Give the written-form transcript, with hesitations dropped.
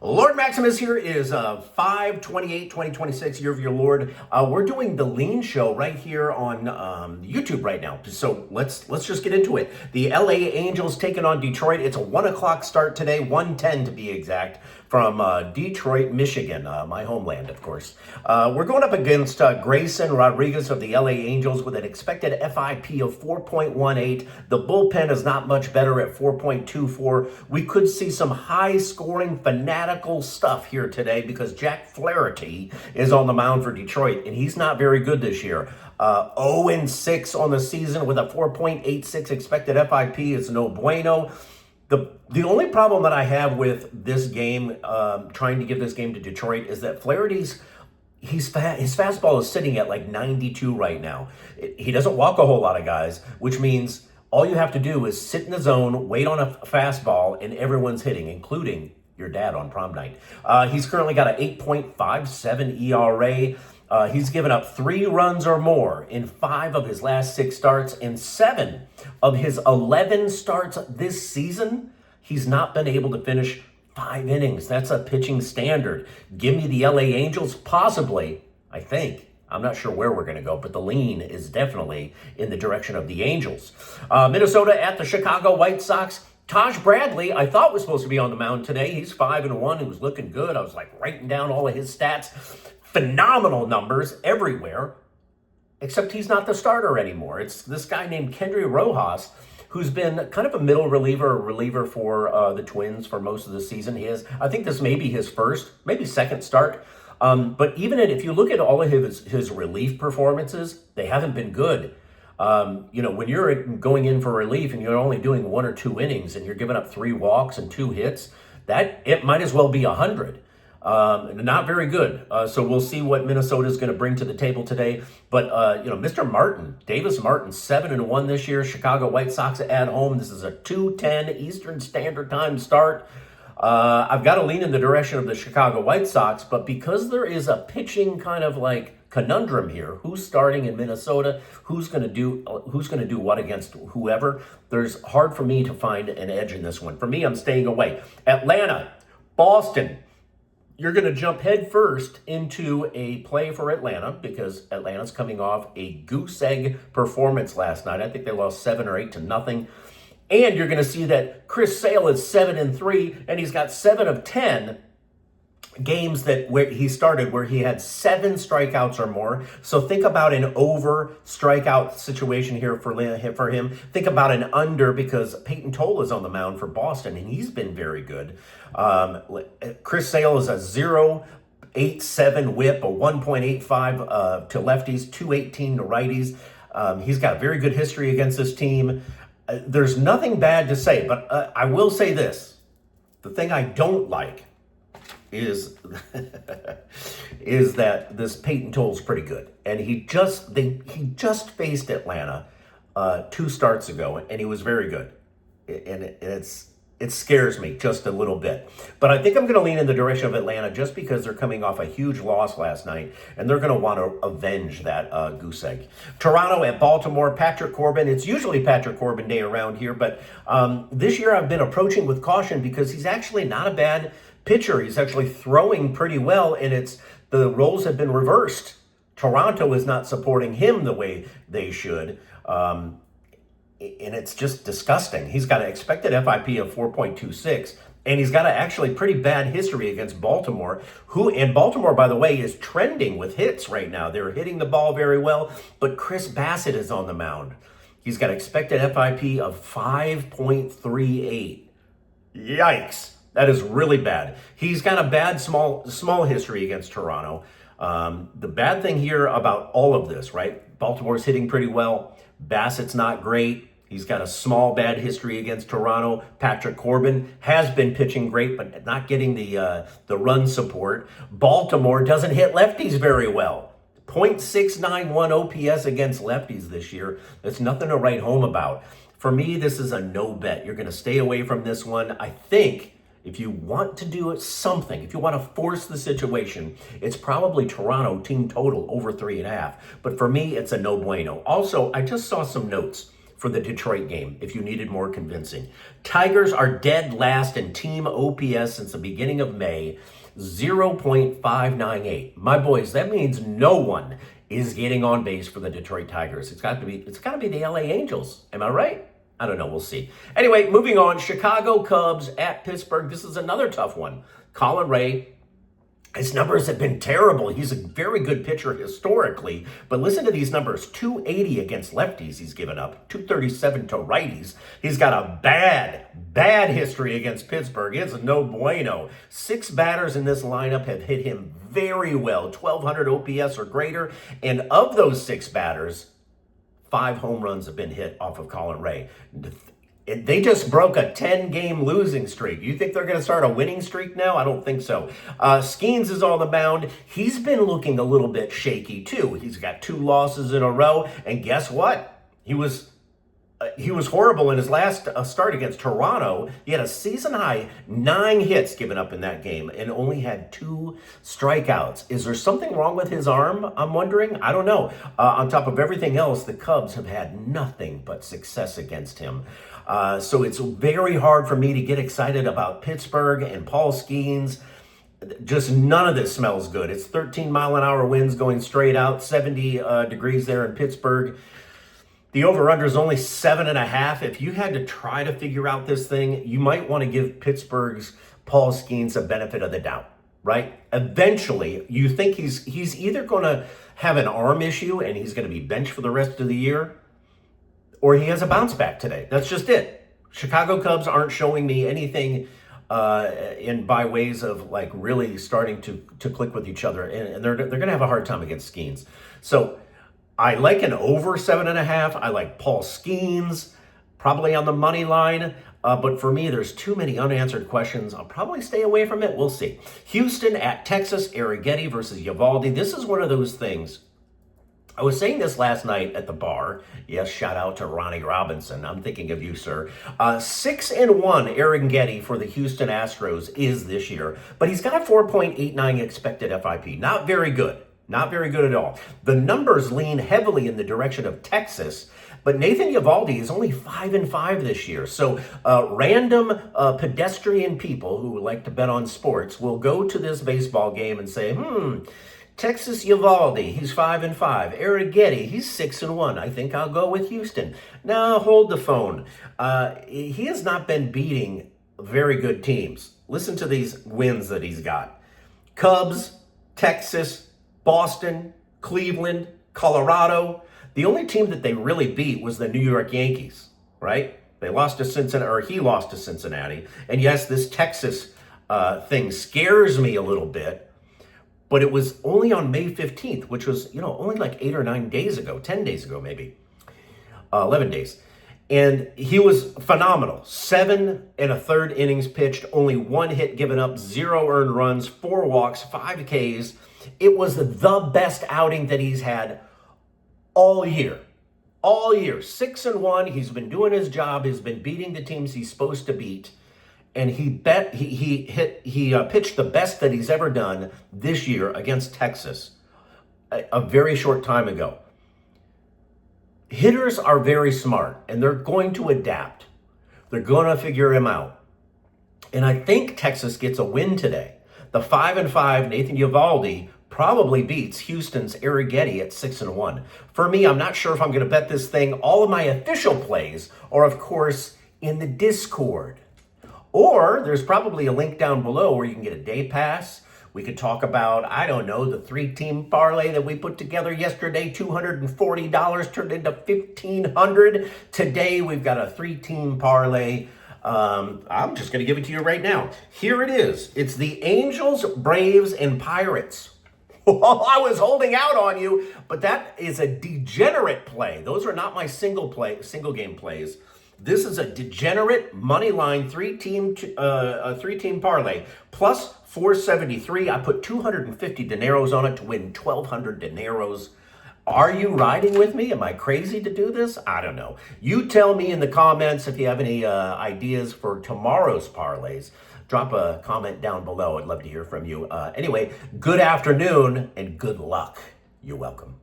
Lord Maximus here is 5/28/2026, year of your Lord. We're doing the lean show right here on YouTube right now. So let's just get into it. The LA Angels taking on Detroit. It's a 1 o'clock start today, 1:10 to be exact, from Detroit, Michigan, my homeland, of course. We're going up against Grayson Rodriguez of the LA Angels with an expected FIP of 4.18. The bullpen is not much better at 4.24. We could see some high-scoring, fanatical stuff here today because Jack Flaherty is on the mound for Detroit, and he's not very good this year. 0-6 on the season with a 4.86 expected FIP is no bueno. The only problem that I have with this game, trying to give this game to Detroit, is that Flaherty's his fastball is sitting at like 92 right now. He doesn't walk a whole lot of guys, which means all you have to do is sit in the zone, wait on a fastball, and everyone's hitting, including your dad on prom night. He's currently got an 8.57 ERA. He's given up 3 runs or more in 5 of his last 6 starts, and 7 of his 11 starts this season. He's not been able to finish 5 innings. That's a pitching standard. Give me the LA Angels, possibly, I think. I'm not sure where we're going to go, but the lean is definitely in the direction of the Angels. Minnesota at the Chicago White Sox. Taj Bradley, I thought was supposed to be on the mound today. He's 5-1. He was looking good. I was like writing down all of his stats. Phenomenal numbers everywhere, except he's not the starter anymore. It's this guy named Kendry Rojas, who's been kind of a middle reliever for the Twins for most of the season. I think this may be his first, maybe second start. But even if you look at all of his relief performances, they haven't been good. When you're going in for relief and you're only doing 1 or 2 innings and you're giving up 3 walks and 2 hits, that it might as well be 100. Not very good. So we'll see what Minnesota is going to bring to the table today. But, Mr. Martin, Davis Martin, 7-1 this year. Chicago White Sox at home. This is a 2:10 Eastern Standard Time start. I've got to lean in the direction of the Chicago White Sox, but because there is a pitching kind of like conundrum here, who's starting in Minnesota, who's going to do what against whoever, there's hard for me to find an edge in this one. For me, I'm staying away. Atlanta, Boston. You're going to jump head first into a play for Atlanta because Atlanta's coming off a goose egg performance last night. I think they lost 7 or 8-0. And you're going to see that Chris Sale is 7-3, and he's got 7 of 10 games where he started where he had 7 strikeouts or more. So think about an over strikeout situation here for him. Think about an under because Peyton Toll is on the mound for Boston and he's been very good. Chris Sale is a 0.87 whip, a 1.85 to lefties, 2.18 to righties. He's got a very good history against this team. There's nothing bad to say, but I will say this. The thing I don't like is that this Peyton Toll's pretty good. And he just faced Atlanta 2 starts ago, and he was very good. And it scares me just a little bit. But I think I'm going to lean in the direction of Atlanta just because they're coming off a huge loss last night, and they're going to want to avenge that goose egg. Toronto at Baltimore, Patrick Corbin. It's usually Patrick Corbin day around here, but this year I've been approaching with caution because he's actually not a bad pitcher. He's actually throwing pretty well, and the roles have been reversed. Toronto is not supporting him the way they should. And it's just disgusting. He's got an expected FIP of 4.26, and he's got an actually pretty bad history against Baltimore, and Baltimore, by the way, is trending with hits right now. They're hitting the ball very well, but Chris Bassett is on the mound. He's got an expected FIP of 5.38. Yikes. That is really bad. He's got a bad small history against Toronto. The bad thing here about all of this, right? Baltimore's hitting pretty well. Bassett's not great. He's got a small bad history against Toronto. Patrick Corbin has been pitching great, but not getting the run support. Baltimore doesn't hit lefties very well. 0.691 OPS against lefties this year. That's nothing to write home about. For me, this is a no bet. You're going to stay away from this one. I think if you want to do something, if you want to force the situation, it's probably Toronto team total over 3.5. But for me, it's a no bueno. Also, I just saw some notes for the Detroit game if you needed more convincing. Tigers are dead last in team OPS since the beginning of May, 0.598. My boys, that means no one is getting on base for the Detroit Tigers. It's got to be the LA Angels. Am I right? I don't know. We'll see. Anyway, moving on. Chicago Cubs at Pittsburgh. This is another tough one. Colin Ray, his numbers have been terrible. He's a very good pitcher historically, but listen to these numbers. 280 against lefties he's given up, 237 to righties. He's got a bad history against Pittsburgh. It's no bueno. 6 batters in this lineup have hit him very well, 1,200 OPS or greater, and of those 6 batters, 5 home runs have been hit off of Colin Ray. They just broke a 10-game losing streak. You think they're going to start a winning streak now? I don't think so. Skeens is on the mound. He's been looking a little bit shaky, too. He's got 2 losses in a row. And guess what? He was horrible in his last start against Toronto. He had a season-high 9 hits given up in that game and only had 2 strikeouts. Is there something wrong with his arm, I'm wondering? I don't know. On top of everything else, the Cubs have had nothing but success against him. So it's very hard for me to get excited about Pittsburgh and Paul Skeens. Just none of this smells good. It's 13-mile-an-hour winds going straight out, 70 degrees there in Pittsburgh. The over-under is only 7.5. If you had to try to figure out this thing, you might want to give Pittsburgh's Paul Skeens a benefit of the doubt, right? Eventually, you think he's either going to have an arm issue and he's going to be benched for the rest of the year, or he has a bounce back today. That's just it. Chicago Cubs aren't showing me anything by ways of like really starting to click with each other, and they're going to have a hard time against Skeens. So I like an over 7.5. I like Paul Skeens, probably on the money line. But for me, there's too many unanswered questions. I'll probably stay away from it. We'll see. Houston at Texas, Arrighetti versus Eovaldi. This is one of those things. I was saying this last night at the bar. Yes, shout out to Ronnie Robinson. I'm thinking of you, sir. 6-1 Arrighetti for the Houston Astros is this year, but he's got a 4.89 expected FIP. Not very good. Not very good at all. The numbers lean heavily in the direction of Texas, but Nathan Eovaldi is only 5-5 this year. So random pedestrian people who like to bet on sports will go to this baseball game and say, Texas Eovaldi, he's 5-5. Arrighetti, he's 6-1. I think I'll go with Houston. Now hold the phone. He has not been beating very good teams. Listen to these wins that he's got. Cubs, Texas, Boston, Cleveland, Colorado. The only team that they really beat was the New York Yankees, right? They lost to Cincinnati, or he lost to Cincinnati. And yes, this Texas thing scares me a little bit. But it was only on May 15th, which was, only like 8 or 9 days ago, 10 days ago, maybe, 11 days. And he was phenomenal. 7 1/3 innings pitched, only 1 hit given up, 0 earned runs, 4 walks, 5 Ks. It was the best outing that he's had all year. All year. 6-1. He's been doing his job. He's been beating the teams he's supposed to beat. And he pitched the best that he's ever done this year against Texas a very short time ago. Hitters are very smart, and they're going to adapt. They're going to figure him out. And I think Texas gets a win today. The 5-5 Nathan Eovaldi probably beats Houston's Arrighetti at 6-1. For me, I'm not sure if I'm going to bet this thing. All of my official plays are, of course, in the Discord. Or there's probably a link down below where you can get a day pass. We could talk about, I don't know, the 3-team parlay that we put together yesterday. $240 turned into $1,500. Today we've got a 3-team parlay. I'm just going to give it to you right now. Here it is. It's the Angels, Braves, and Pirates. I was holding out on you, but that is a degenerate play. Those are not my single game plays. This is a degenerate money line 3-team parlay plus 473. I put 250 dineros on it to win 1,200 dineros. Are you riding with me? Am I crazy to do this? I don't know. You tell me in the comments if you have any ideas for tomorrow's parlays. Drop a comment down below. I'd love to hear from you. Anyway, good afternoon and good luck. You're welcome.